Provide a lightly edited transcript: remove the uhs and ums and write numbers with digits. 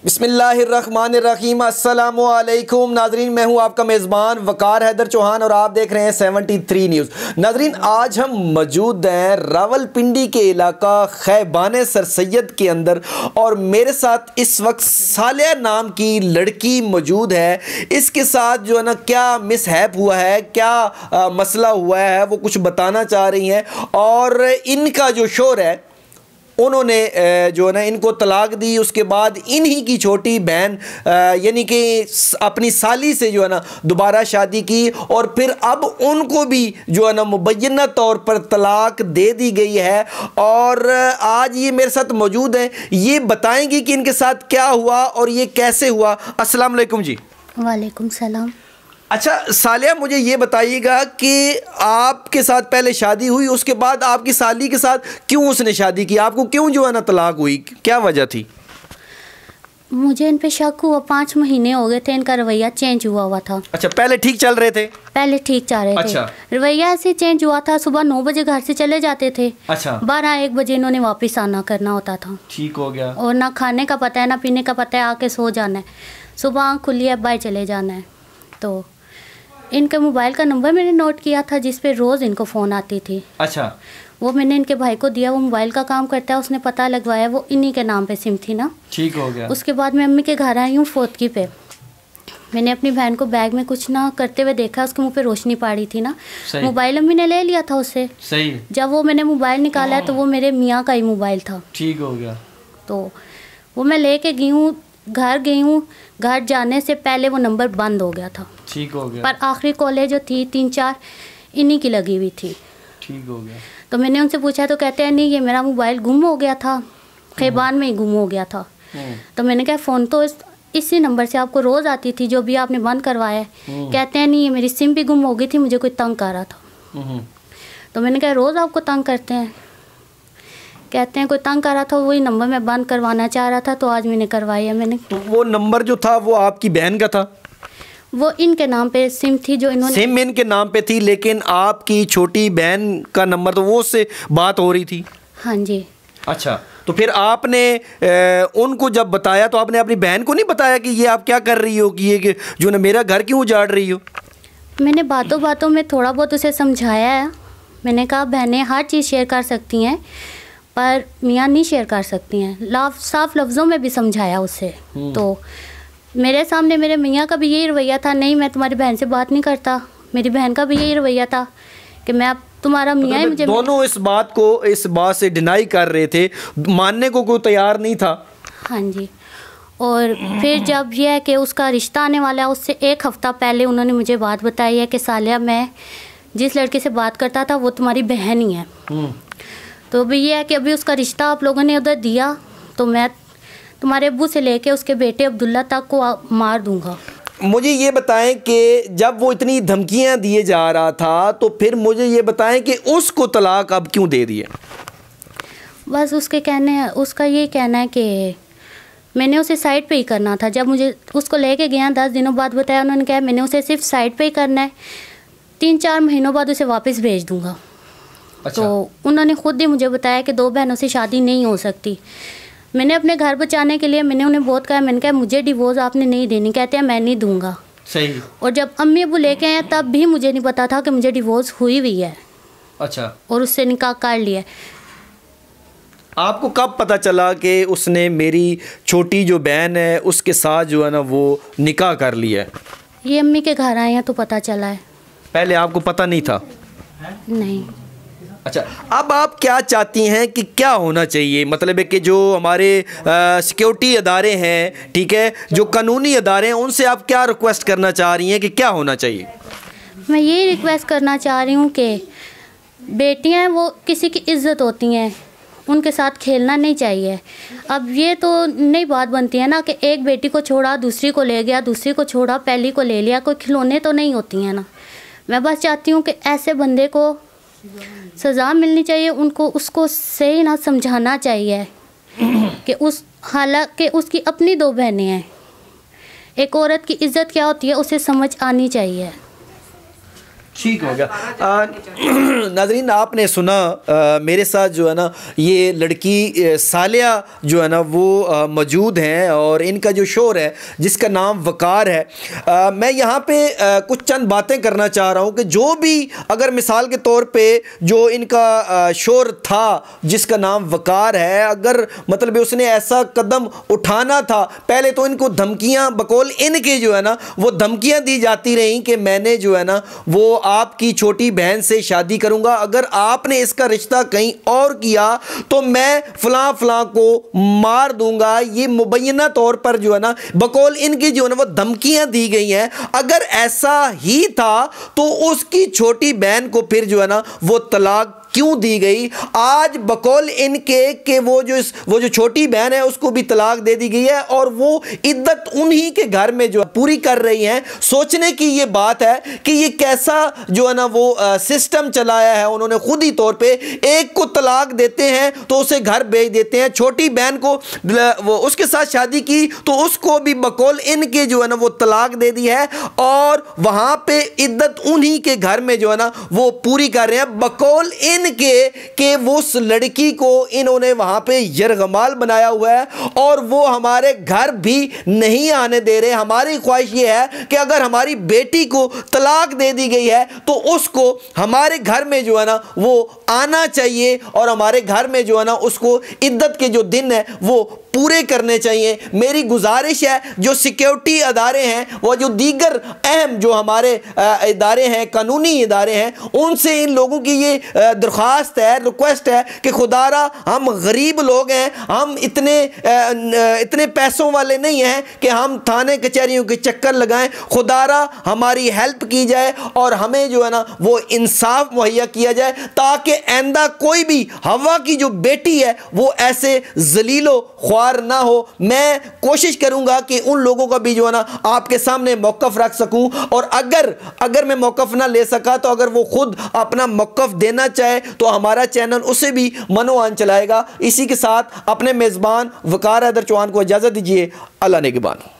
बिस्मिल्लाहिर्रहमानिर्रहीम। अस्सलामुअलैकुम नाजरीन, मैं हूं आपका मेज़बान वकार हैदर चौहान और आप देख रहे हैं 73 न्यूज़। नाजरीन, आज हम मौजूद हैं रावलपिंडी के इलाका खैबान सर सैयद के अंदर और मेरे साथ इस वक्त सालिया नाम की लड़की मौजूद है। इसके साथ जो है ना क्या मिसहैप हुआ है, क्या मसला हुआ है, वो कुछ बताना चाह रही हैं। और इनका जो शोहर है उन्होंने जो है ना इनको तलाक दी। उसके बाद इन्हीं की छोटी बहन यानी कि अपनी साली से जो है ना दोबारा शादी की और फिर अब उनको भी जो है ना मुबैना तौर पर तलाक दे दी गई है। और आज ये मेरे साथ मौजूद हैं, ये बताएंगी कि इनके साथ क्या हुआ और ये कैसे हुआ। अस्सलाम वालेकुम जी। वालेकुम सलाम। अच्छा सालिया, मुझे ये बताइएगा कि आपके साथ पहले शादी हुई, उसके बाद आपकी साली के साथ क्यों उसने शादी की, आपको क्यों जो है ना तलाक हुई, क्या वजह थी? मुझे इन पे शक हुआ, 5 महीने हो गए थे इनका रवैया चेंज हुआ था। अच्छा, पहले ठीक चल रहे थे? पहले ठीक चल रहे अच्छा। थे, रवैया ऐसे चेंज हुआ था। सुबह 9 बजे घर से चले जाते थे। अच्छा। 12-1 बजे इन्होंने वापस आना करना होता था। ठीक हो गया। और ना खाने का पता है ना पीने का पता है, आके सो जाना है, सुबह आँख खुली है बाहर चले जाना है। तो इनके मोबाइल का नंबर मैंने नोट किया था जिस पे रोज़ इनको फ़ोन आती थी। अच्छा। वो मैंने इनके भाई को दिया, वो मोबाइल का काम करता है, उसने पता लगवाया, वो इन्हीं के नाम पे सिम थी ना। ठीक हो गया। उसके बाद मैं अम्मी के घर आई हूँ फोतकी पे। मैंने अपनी बहन को बैग में कुछ ना करते हुए देखा, उसके मुंह पे रोशनी पड़ी थी ना। मोबाइल अम्मी ने ले लिया था उससे। सही। जब वो मैंने मोबाइल निकाला तो वो मेरे मियाँ का ही मोबाइल था। ठीक हो गया। तो वो मैं लेके गई हूँ, घर गई हूँ, घर जाने से पहले वो नंबर बंद हो गया था। ठीक हो गया। पर आखिरी कॉलेज जो थी 3-4 इन्हीं की लगी हुई थी। ठीक हो गया। तो मैंने उनसे पूछा तो कहते हैं नहीं, ये मेरा मोबाइल गुम हो गया था, खैबान में ही गुम हो गया था। तो मैंने कहा फ़ोन तो इसी नंबर से आपको रोज़ आती थी जो भी आपने बंद करवाया है। कहते हैं नहीं, ये मेरी सिम भी गुम हो गई थी, मुझे कोई तंग कर रहा था। तो मैंने कहा रोज़ आपको तंग करते हैं? कहते हैं कोई तंग कर रहा था, वही नंबर मैं बंद करवाना चाह रहा था तो आज मैंने करवाया। मैंने तो वो नंबर जो था वो आपकी बहन का था? वो इनके नाम पे सिम थी, जो इन्होंने सिम इनके नाम पे थी, लेकिन आपकी छोटी बहन का नंबर तो वो उससे बात हो रही थी? हाँ जी। अच्छा, तो फिर आपने उनको जब बताया तो आपने अपनी बहन को नहीं बताया कि ये आप क्या कर रही हो, कि ये जो ना मेरा घर क्यों उजाड़ रही हो? मैंने बातों बातों में थोड़ा बहुत उसे समझाया है। मैंने कहा बहनें हर चीज़ शेयर कर सकती हैं पर मियाँ नहीं शेयर कर सकती हैं, साफ लफ्ज़ों में भी समझाया उससे। तो मेरे सामने मेरे मियाँ का भी यही रवैया था, नहीं मैं तुम्हारी बहन से बात नहीं करता। मेरी बहन का भी यही रवैया था कि मैं अब तुम्हारा मियाँ ही मुझे। दोनों इस बात से डिनाई कर रहे थे, मानने को कोई तैयार नहीं था। हाँ जी। और फिर जब यह है कि उसका रिश्ता आने वाला है, उससे 1 हफ़्ता पहले उन्होंने मुझे बात बताई है कि सालिया, मैं जिस लड़के से बात करता था वो तुम्हारी बहन ही है। तो अभी ये है कि अभी उसका रिश्ता आप लोगों ने उधर दिया तो मैं तुम्हारे अब्बू से लेके उसके बेटे अब्दुल्ला तक को मार दूंगा। मुझे ये बताएं कि जब वो इतनी धमकियां दिए जा रहा था तो फिर मुझे ये बताएं कि उसको तलाक अब क्यों दे दिए? बस उसका ये कहना है कि मैंने उसे साइड पे ही करना था। जब मुझे उसको लेके गया 10 दिनों बाद बताया, उन्होंने कहा मैंने उसे सिर्फ साइड पे ही करना है, 3-4 महीनों बाद उसे वापस भेज दूँगा। अच्छा। तो उन्होंने खुद ही मुझे बताया कि 2 बहनों से शादी नहीं हो सकती। मैंने अपने घर बचाने के लिए मैंने उन्हें बहुत कहा, मैंने कहा मुझे डिवोर्स आपने नहीं देनी। कहते हैं मैं नहीं दूंगा। सही। और जब अम्मी अबू लेके आए तब भी मुझे नहीं पता था कि मुझे डिवोर्स हुई हुई है। अच्छा। और उससे निकाह कर लिया। आपको कब पता चला कि उसने मेरी छोटी जो बहन है उसके साथ जो है ना वो निकाह कर लिया है? ये अम्मी के घर आए हैं तो पता चला है, पहले आपको पता नहीं था? नहीं। अच्छा, अब आप क्या चाहती हैं कि क्या होना चाहिए? मतलब है कि जो हमारे सिक्योरिटी अदारे हैं, ठीक है, जो कानूनी अदारे हैं, उनसे आप क्या रिक्वेस्ट करना चाह रही हैं कि क्या होना चाहिए? मैं ये रिक्वेस्ट करना चाह रही हूँ कि बेटियाँ हैं वो किसी की इज्जत होती हैं, उनके साथ खेलना नहीं चाहिए। अब ये तो नई बात बनती है ना कि एक बेटी को छोड़ा दूसरी को ले गया, दूसरी को छोड़ा पहली को ले लिया, कोई खिलौने तो नहीं होती हैं ना। मैं बस चाहती हूँ कि ऐसे बंदे को सज़ा मिलनी चाहिए, उनको उसको सही ना समझाना चाहिए कि हालांकि उसकी अपनी 2 बहनें हैं, एक औरत की इज़्ज़त क्या होती है उसे समझ आनी चाहिए। ठीक हो गया। नाज़रीन आपने सुना मेरे साथ जो है ना ये लड़की सालिया जो है ना वो मौजूद हैं और इनका जो शोर है जिसका नाम वकार है। मैं यहाँ पे कुछ चंद बातें करना चाह रहा हूँ कि जो भी अगर मिसाल के तौर पे जो इनका शोर था जिसका नाम वकार है, अगर मतलब उसने ऐसा कदम उठाना था, पहले तो इनको धमकियाँ बकौल इनके जो है ना वो धमकियाँ दी जाती रहीं कि मैंने जो है ना वो आपकी छोटी बहन से शादी करूंगा, अगर आपने इसका रिश्ता कहीं और किया तो मैं फलां फलां को मार दूंगा। ये मुबैना तौर पर जो है ना बकौल इनकी जो है ना वो धमकियां दी गई हैं। अगर ऐसा ही था तो उसकी छोटी बहन को फिर जो है ना वो तलाक क्यों दी गई? आज बकौल इनके कि वो जो छोटी बहन है उसको भी तलाक दे दी गई है और वो इद्दत उन्हीं के घर में जो पूरी कर रही हैं। सोचने की ये बात है कि ये कैसा जो है ना वो सिस्टम चलाया है उन्होंने खुद ही तौर पे। एक को तलाक देते हैं तो उसे घर भेज देते हैं, छोटी बहन को वो उसके साथ शादी की तो उसको भी बकौल इनके जो है ना वो तलाक दे दी है और वहां पे इद्दत उन्हीं के घर में जो है ना वो पूरी कर रहे हैं बकौल के वो उस लड़की को इन्होंने वहां पे यरगमाल बनाया हुआ है और वो हमारे घर भी नहीं आने दे रहे। हमारी ख्वाहिश ये है कि अगर हमारी बेटी को तलाक दे दी गई है तो उसको हमारे घर में जो है ना वो आना चाहिए और हमारे घर में जो है ना उसको इद्दत के जो दिन है वो पूरे करने चाहिए। मेरी गुजारिश है जो सिक्योरिटी अदारे हैं वो जो दीगर अहम जो हमारे इदारे हैं कानूनी इदारे हैं उनसे इन लोगों की ये दरख्वास्त है, रिक्वेस्ट है कि खुदारा हम गरीब लोग हैं, हम इतने पैसों वाले नहीं हैं कि हम थाने कचहरियों के चक्कर लगाएं। खुदारा हमारी हेल्प की जाए और हमें जो है ना वो इंसाफ मुहैया किया जाए ताकि आइंदा कोई भी हवा की जो बेटी है वो ऐसे जलीलो ख्वार ना हो। मैं कोशिश करूंगा कि उन लोगों का भी जो है ना आपके सामने मौक़िफ़ रख सकूं और अगर मैं मौक़िफ़ ना ले सका तो अगर वो खुद अपना मौक़िफ़ देना चाहे तो हमारा चैनल उसे भी मनोआन चलाएगा। इसी के साथ अपने मेज़बान वकार हैदर चौहान को इजाज़त दीजिए। अल्लाह नेगहबान।